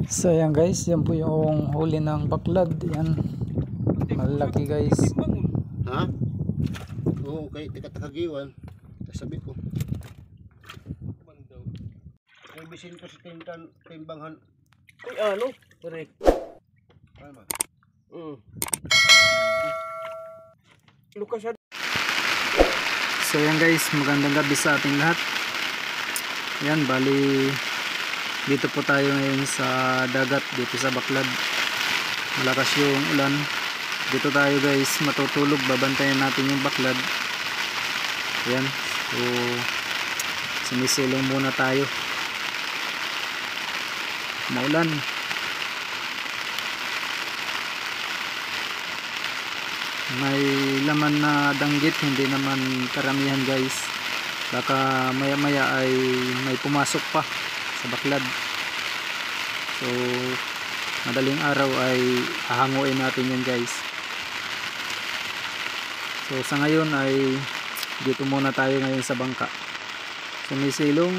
So yan guys, yan po yung huli ng baklad. Yan, malaki guys. Ha? Oo, okay, teka-takagiwan. Sabi ko. May bisin ko sa timbangan. Uy, ano? Pare. Ano ba? Lukas siya. So yan guys, magandang gabi sa ating lahat. Yan, bali dito po tayo ngayon sa dagat, dito sa baklad. Malakas yung ulan. Dito tayo guys matutulog, babantayan natin yung baklad. Yan, so sinisilong muna tayo. Maulan. May laman na danggit, hindi naman karamihan guys. Baka maya maya ay may pumasok pa sa baklad. So madaling araw ay hahanguin natin yan guys. So sa ngayon ay dito muna tayo ngayon sa bangka. Sumisilong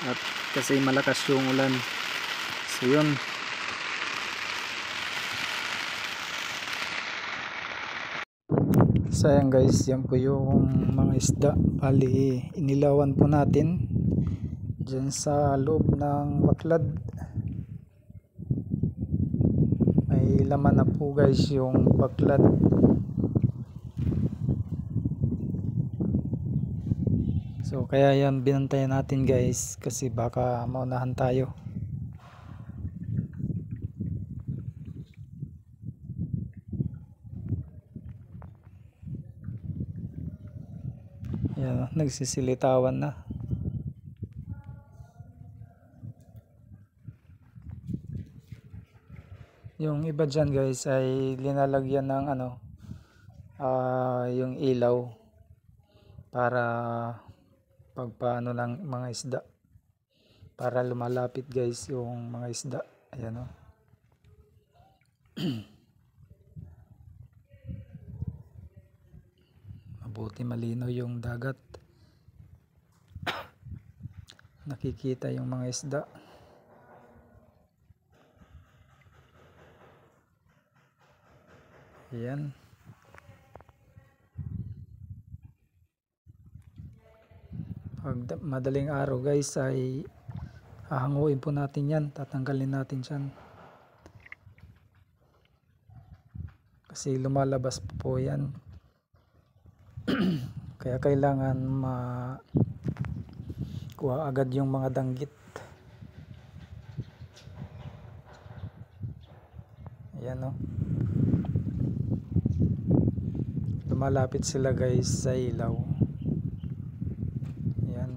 at kasi malakas yung ulan. So yun. So ayan guys, yan po yung mga isda. Bali inilawan po natin dyan sa loob ng baklad. May laman na po guys yung baklad. So kaya yan binantayan natin guys, kasi baka maunahan tayo. Yan, nagsisilitawan na. Yung iba dyan guys ay linalagyan ng yung ilaw para pagpaano lang mga isda, para lumalapit guys yung mga isda. Ayan o. Mabuti malinaw yung dagat. Nakikita yung mga isda. Ayan. Pag madaling araw guys ay hahanguin po natin yan. Tatanggalin natin yan. Kasi lumalabas po yan. Kaya kailangan kuha agad yung mga danggit. Ayan o. Lumalapit sila guys sa ilaw. Ayan.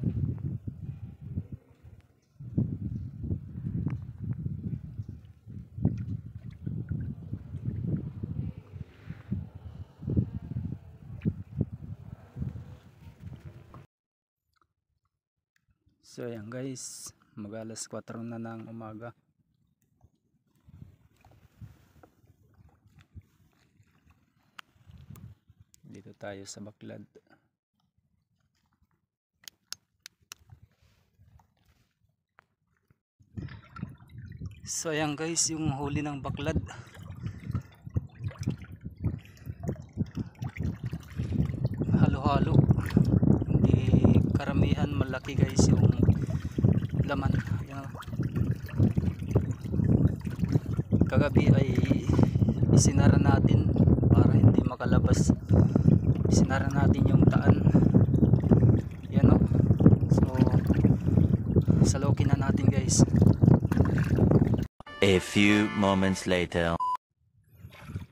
So ayan guys, mag-alas 4 na ng umaga. Dito tayo sa baklad. So ayan guys, yung huli ng baklad. Halo-halo. Hindi karamihan, malaki guys yung laman. Ayan. Kagabi ay isinara natin para hindi makalabas. Isinara natin yung daan. Yan o. So salokin na natin guys. A few moments later.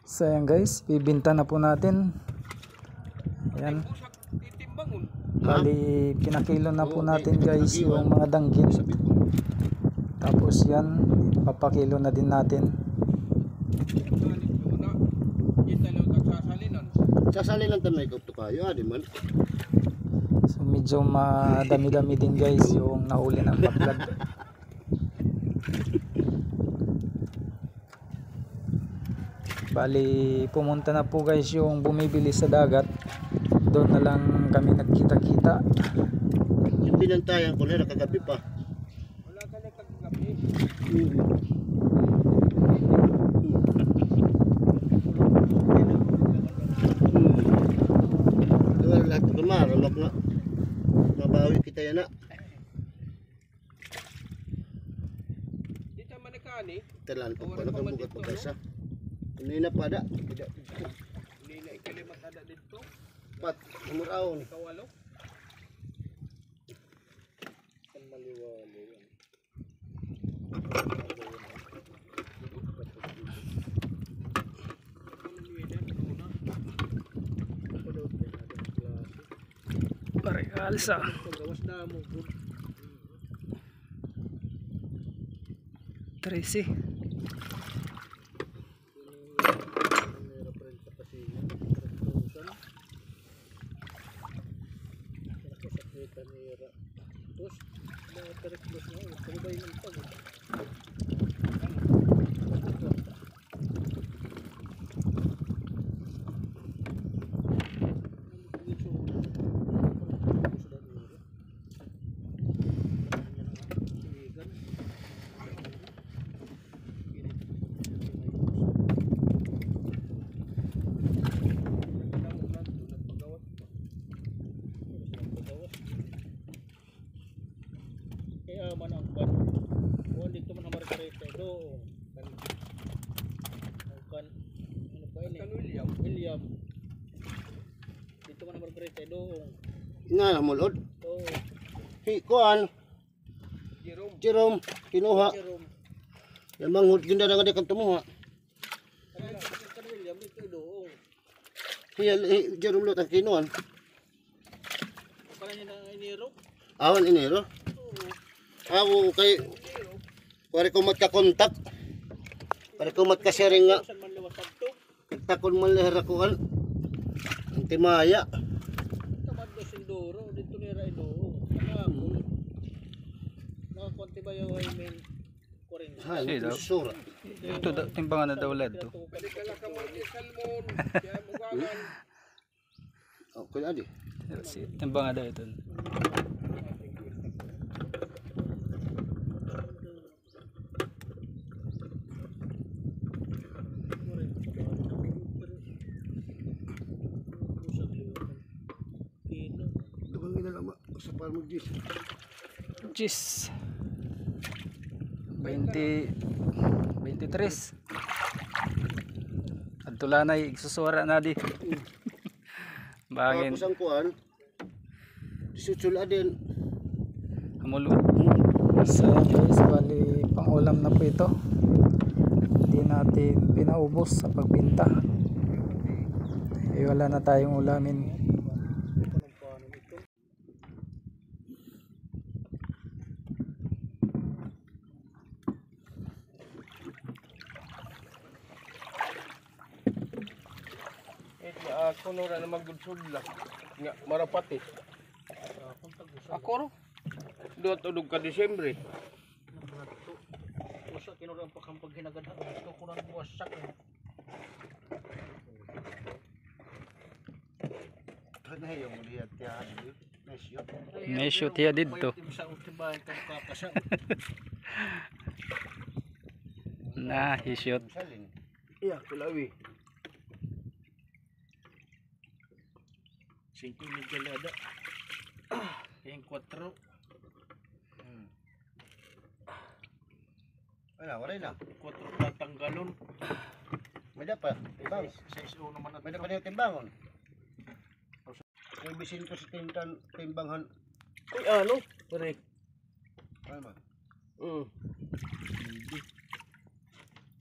So ayan guys, bibinta na po natin. Ayan. Bali pinakilo na po natin guys yung mga danggit. Tapos yan, papakilo na din natin. Sasali lang tayo may kauto kayo, di man? So medyo madami-dami din guys yung nahuli ng baklad. Bali pumunta na po guys yung bumibili sa dagat. Doon na lang kami nagkita-kita. Yung binantayan ko na kagabi pa. Wala ka na kagabi. Lahat ng maramak na. Mabawi kita yan na. Di tama ni Kani. Talan ko pa nakabugat pa guys ha. Kanina pa da. Hindi na ikalimat ada dito. Pat, umuraon. Kawalo. Ang maliwali yan. Pare alsa. Gawas na mo. 13. Kaya man ang ban. Kuan dito man ang Margarita do. Kan ano pa ini? Kan William. Dito man ang Margarita do. Nga mulod. Oh, Kuan, Jerome, kinuha. Jerome. Yang manghud ginda nga dekan tumuha. Kan William dito do. Hiya Jerome lo tang kinuan. Para niya na iniro. Awan inero. Ako kay pare ko magka-contact. Pare ko magka-sharing nga. Saan man lawas sabto. Takon man lehera ko an. Ang timaya. Tamad do sindoro dito ni ra do. Ano? Nakakonti ba yung I mean kuring. Ha, Sige daw. sura. Ito timbangan na daw lad to. Kala ka mo ni salmon. Kaya mugawan. Okay adi. Timbangan daw ito. Dugang ina lama sa palmo dis. Jeez. 23. Adtulanay igsusura na di. Bangin Tapos ang kuan. Disutsula din. amulo. So guys, bali pangulam na po ito. Hindi natin pinaubos sa pagbinta. Wala na tayong ulamin. Ako no ra na magudsod lang. Nga marapati. Ako ro. Duot udog ka Disyembre. Usa kinurang pakampag hinagadhan gusto ko nang buwasak Kana yung lihat tiyan. Mesyo. Mesyo tiya dito. sa utibahan kang kakasa Na hisot. Salin. Iya, kulawi. 5 migalada yung 4 Wala na. 4 tatanggalon May dapat timbang. 6-1 naman May dapat yung timbangon. May bisin ko sa timbangan. Ay ano? Pare. Ano ba?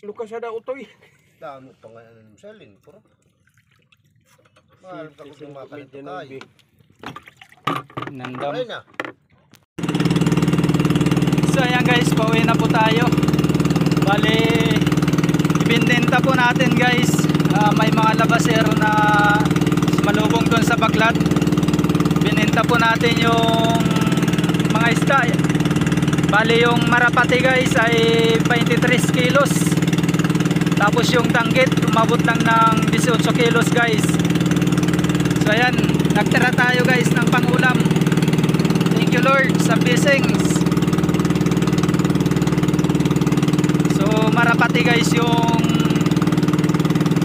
Lukas ada utoy. Damo pa nga ng salin. Puro. Mahal ka kung makan ito kayo. Nandam. Wala na. So ayan guys, pauwi na po tayo. Bali, ibinenta po natin guys. May mga labasero na malubong doon sa Baclad. Binenta po natin yung mga isda. Bali yung marapati guys ay 23 kilos. Tapos yung tanggit umabot lang ng 18 kilos guys. So ayan, nagtira tayo guys ng pangulam. Thank you Lord sa blessings. Makati guys yung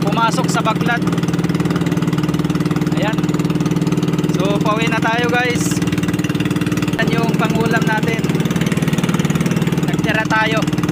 pumasok sa Baklad. Ayan. So pauwi na tayo guys. Yan yung pangulam natin. Nagtira tayo.